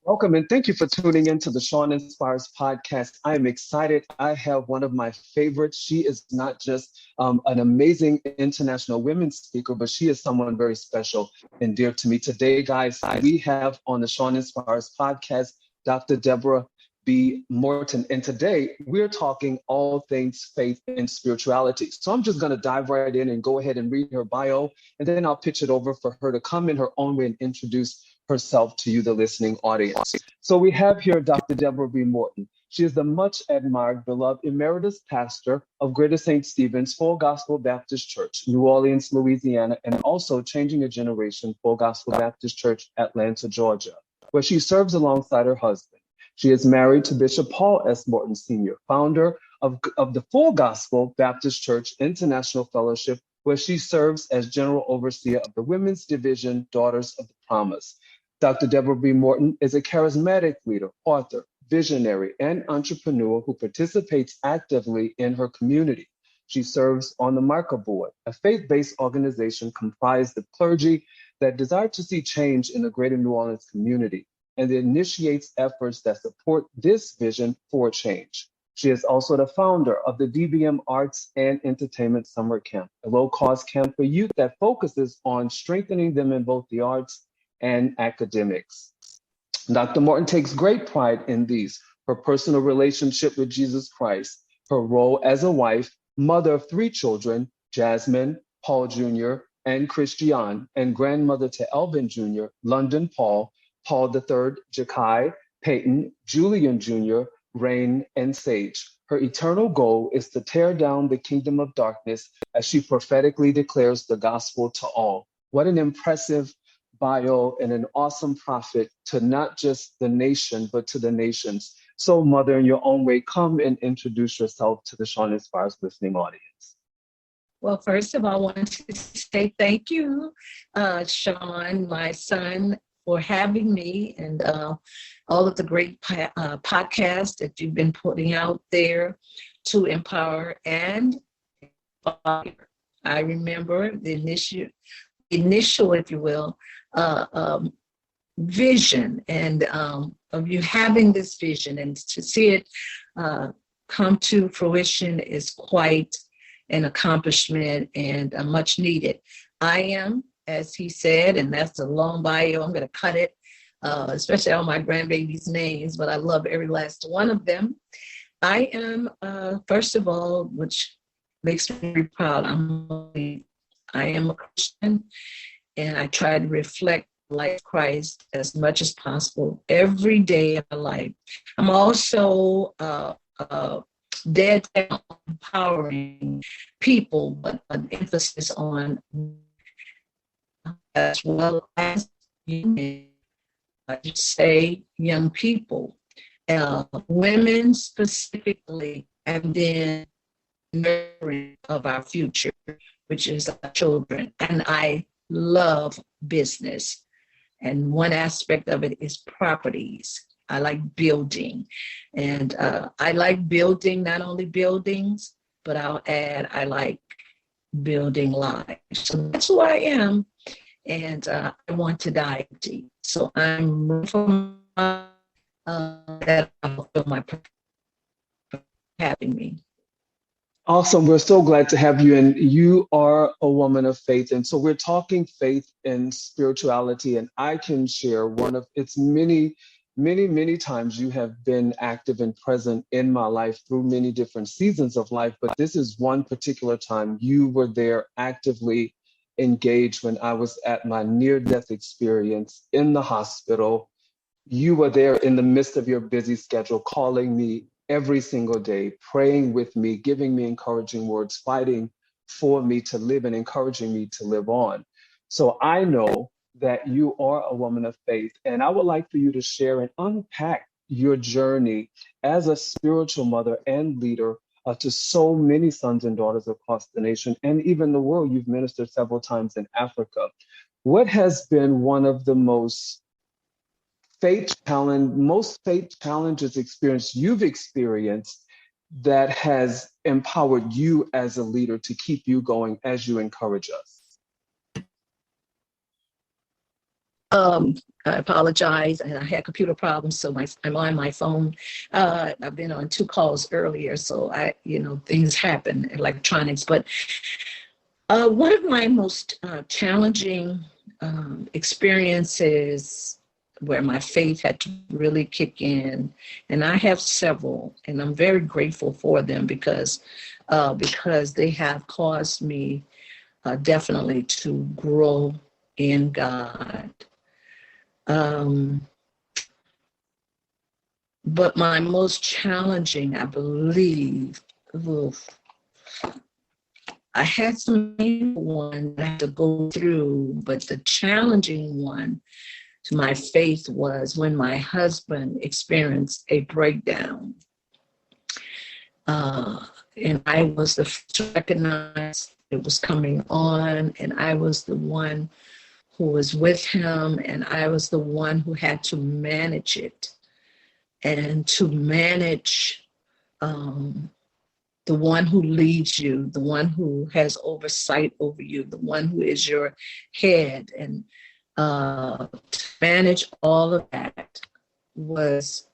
Welcome and thank you for tuning in to the Sean Inspires podcast. I am excited. I have one of my favorites. She is not just an amazing international women's speaker, but she is someone very special and dear to me. Today, guys, we have on the Sean Inspires podcast Dr. Debra B. Morton. And today we're talking all things faith and spirituality. So I'm just going to dive right in and go ahead and read her bio, and then I'll pitch it over for her to come in her own way and introduce herself to you, the listening audience. So we have here Dr. Debra B. Morton. She is the much admired, beloved emeritus pastor of Greater St. Stephen's Full Gospel Baptist Church, New Orleans, Louisiana, and also Changing a Generation Full Gospel Baptist Church, Atlanta, Georgia, where she serves alongside her husband. She is married to Bishop Paul S. Morton Sr., founder of the Full Gospel Baptist Church International Fellowship, where she serves as general overseer of the women's division, Daughters of the Promise. Dr. Debra B. Morton is a charismatic leader, author, visionary, and entrepreneur who participates actively in her community. She serves on the Marker Board, a faith-based organization comprised of clergy that desire to see change in the greater New Orleans community, and it initiates efforts that support this vision for change. She is also the founder of the DBM Arts and Entertainment Summer Camp, a low-cost camp for youth that focuses on strengthening them in both the arts and academics. Dr. Morton takes great pride in these: her personal relationship with Jesus Christ, her role as a wife, mother of three children, Jasmine, Paul Jr., and Christian, and grandmother to Elvin Jr., London Paul, Paul III, Jakai, Peyton, Julian Jr., Rain, and Sage. Her eternal goal is to tear down the kingdom of darkness as she prophetically declares the gospel to all. What an impressive bio and an awesome prophet to not just the nation, but to the nations. So, Mother, in your own way, come and introduce yourself to the Sean Inspires listening audience. Well, first of all, I want to say thank you, Sean, my son, for having me, and all of the great podcasts that you've been putting out there to empower and inspire. I remember the initial, if you will, vision, and of you having this vision, and to see it come to fruition is quite an accomplishment and much needed. I am, as he said, and that's a long bio, I'm going to cut it, especially all my grandbabies' names, but I love every last one of them. I am, first of all, which makes me very proud, I am a Christian, and I try to reflect like Christ as much as possible every day of my life. I'm also dead on empowering people, but an emphasis on, as well as I just say young people, women specifically, and then nurturing of our future, which is our children. And I love business. And one aspect of it is properties. I like building. And I like building not only buildings, but I'll add, I like building lives. So that's who I am. And I want to dive deep. So I'm from that I feel my purpose for having me. Awesome. We're so glad to have you. And you are a woman of faith. And so we're talking faith and spirituality. And I can share one of its many times you have been active and present in my life through many different seasons of life. But this is one particular time you were there actively engaged when I was at my near-death experience in the hospital. You were there in the midst of your busy schedule, calling me every single day, praying with me, giving me encouraging words, fighting for me to live and encouraging me to live on. So I know that you are a woman of faith, and I would like for you to share and unpack your journey as a spiritual mother and leader to so many sons and daughters across the nation and even the world. You've ministered several times in Africa. What has been one of the most faith challenges experience you've experienced that has empowered you as a leader to keep you going as you encourage us? I apologize. And I had computer problems, so I'm on my phone. I've been on 2 calls earlier, so things happen, electronics. But one of my most challenging experiences where my faith had to really kick in, and I have several, and I'm very grateful for them because they have caused me definitely to grow in God. But my most challenging, I believe, I had some one I had to go through, but the challenging one to my faith was when my husband experienced a breakdown. And I was the first to recognize it was coming on, and I was the one who was with him, and I was the one who had to manage it and to manage the one who leads you, the one who has oversight over you, the one who is your head. And to manage all of that was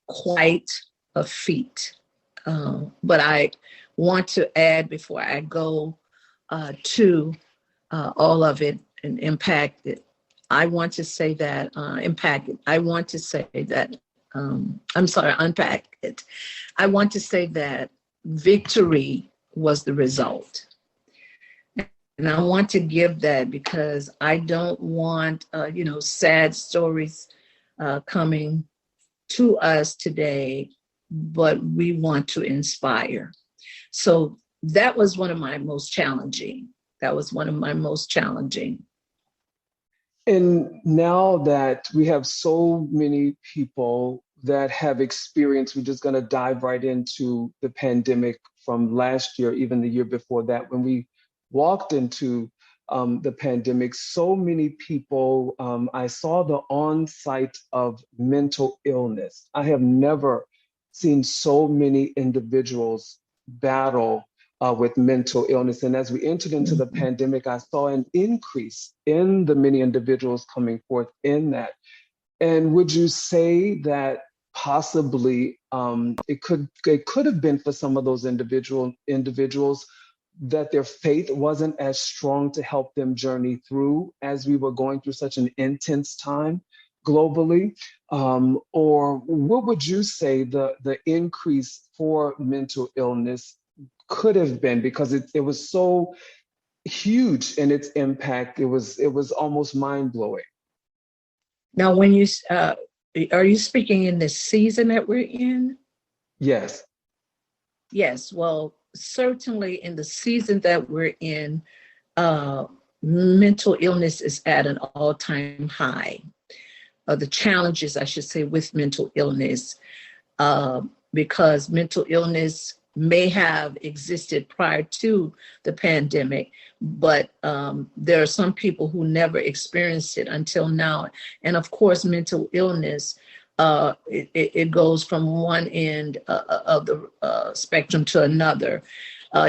quite a feat. But I want to add before I go to all of it and impact it. I want to say that impact it. I want to say that unpack it. I want to say that victory was the result. And I want to give that because I don't want, sad stories coming to us today, but we want to inspire. So that was one of my most challenging. And now that we have so many people that have experienced, we're just going to dive right into the pandemic from last year, even the year before that, when we walked into the pandemic, so many people, I saw the onset of mental illness. I have never seen so many individuals battle with mental illness. And as we entered into the pandemic, I saw an increase in the many individuals coming forth in that. And would you say that possibly it could have been for some of those individuals that their faith wasn't as strong to help them journey through as we were going through such an intense time globally? Or what would you say the increase for mental illness could have been, because it was so huge in its impact? It was almost mind-blowing. Now, when you are you speaking in the season that we're in? Yes. Yes. Well, certainly in the season that we're in, mental illness is at an all-time high. The challenges, I should say, with mental illness, because mental illness may have existed prior to the pandemic, but there are some people who never experienced it until now. And of course, mental illness, it goes from one end of the spectrum to another.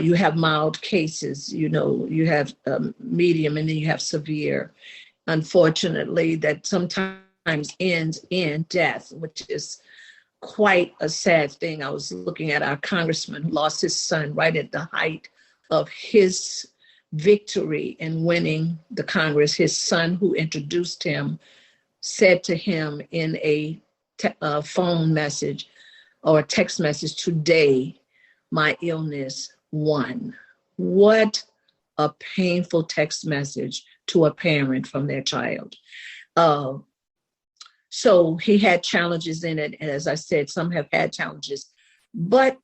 You have mild cases, you have medium, and then you have severe. Unfortunately, that sometimes ends in death, which is quite a sad thing. I was looking at our congressman who lost his son right at the height of his victory in winning the Congress. His son, who introduced him, said to him in a phone message or a text message, "Today, my illness won." What a painful text message to a parent from their child. So he had challenges in it. And as I said, some have had challenges. But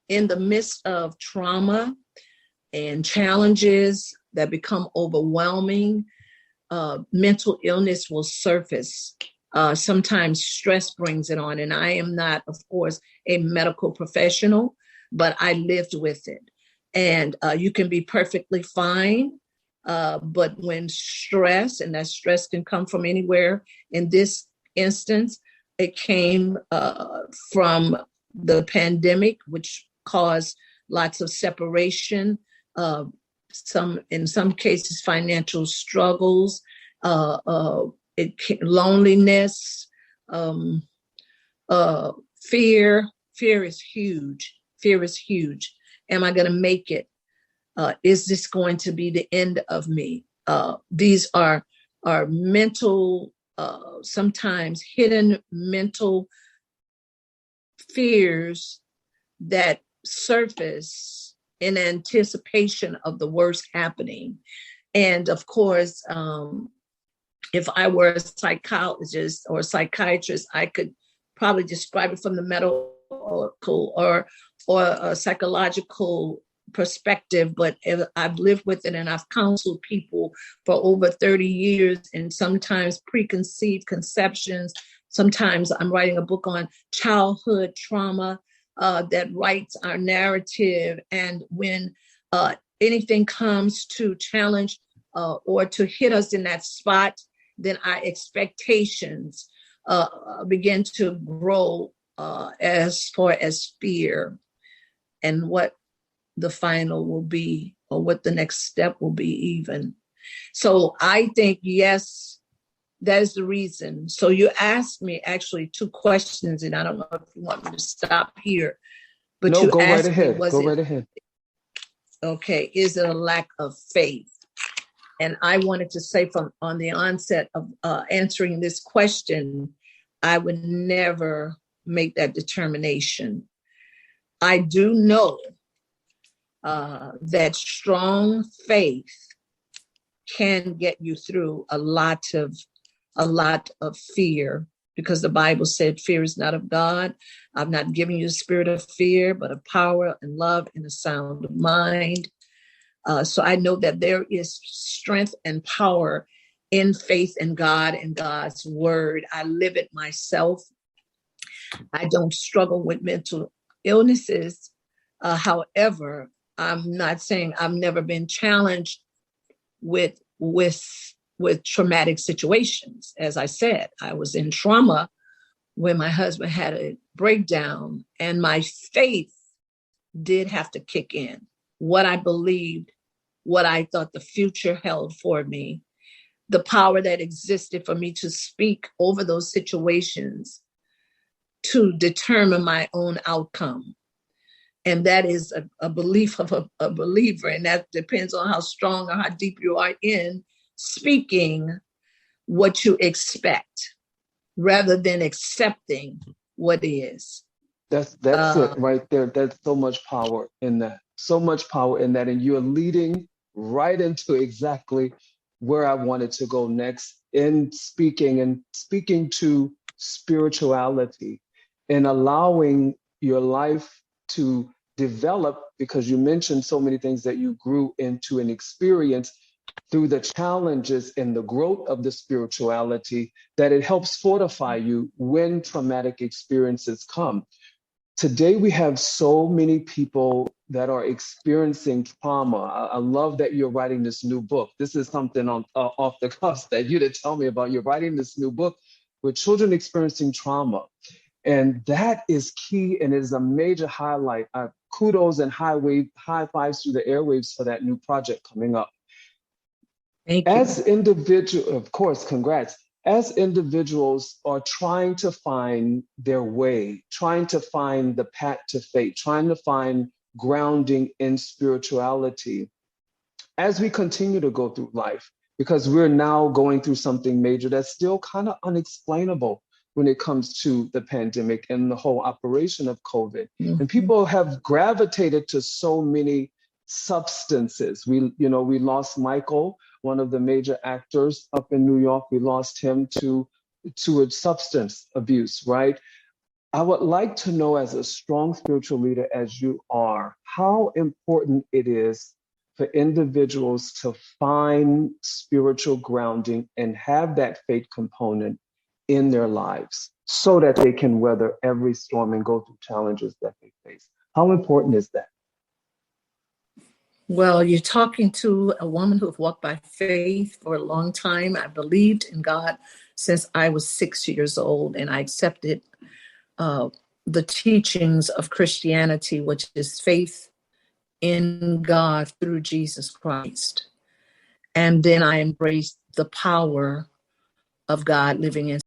in the midst of trauma and challenges that become overwhelming, mental illness will surface. Sometimes stress brings it on. And I am not, of course, a medical professional, but I lived with it. And you can be perfectly fine. But when stress, and that stress can come from anywhere, in this instance, it came from the pandemic, which caused lots of separation, in some cases, financial struggles, loneliness, fear. Fear is huge. Fear is huge. Am I going to make it? Is this going to be the end of me? These are mental, sometimes hidden mental fears that surface in anticipation of the worst happening. And of course, if I were a psychologist or a psychiatrist, I could probably describe it from the medical or a psychological perspective, but I've lived with it and I've counseled people for over 30 years, and sometimes preconceived conceptions. Sometimes I'm writing a book on childhood trauma that writes our narrative. And when anything comes to challenge or to hit us in that spot, then our expectations begin to grow as far as fear and what the final will be, or what the next step will be even. So I think, yes, that is the reason. So you asked me actually 2 questions, and I don't know if you want me to stop here, but no, you go asked right ahead. me, Go right ahead. Okay, is it a lack of faith? And I wanted to say from on the onset of answering this question, I would never make that determination. I do know that strong faith can get you through a lot of fear, because the Bible said fear is not of God. I've not given you the spirit of fear, but of power and love and a sound mind. So I know that there is strength and power in faith in God and God's word. I live it myself. I don't struggle with mental illnesses. However, I'm not saying I've never been challenged with traumatic situations. As I said, I was in trauma when my husband had a breakdown, and my faith did have to kick in. What I believed, what I thought the future held for me, the power that existed for me to speak over those situations to determine my own outcome. And that is a belief of a believer. And that depends on how strong or how deep you are in speaking what you expect rather than accepting what is. That's it right there. That's so much power in that. So much power in that. And you're leading right into exactly where I wanted to go next in speaking to spirituality and allowing your life to develop, because you mentioned so many things that you grew into an experience through the challenges and the growth of the spirituality, that it helps fortify you when traumatic experiences come. Today, we have so many people that are experiencing trauma. I love that you're writing this new book. This is something off the cuff that you didn't tell me about. You're writing this new book with children experiencing trauma. And that is key and is a major highlight. Kudos and high fives through the airwaves for that new project coming up. Thank you. As individuals, of course, congrats. As individuals are trying to find their way, trying to find the path to faith, trying to find grounding in spirituality, as we continue to go through life, because we're now going through something major that's still kind of unexplainable when it comes to the pandemic and the whole operation of COVID. Mm-hmm. And people have gravitated to so many substances. We lost Michael, one of the major actors up in New York. We lost him to a substance abuse, right? I would like to know, as a strong spiritual leader as you are, how important it is for individuals to find spiritual grounding and have that faith component in their lives so that they can weather every storm and go through challenges that they face. How important is that? Well, you're talking to a woman who has walked by faith for a long time. I believed in God since I was 6 years old, and I accepted the teachings of Christianity, which is faith in God through Jesus Christ. And then I embraced the power of God living in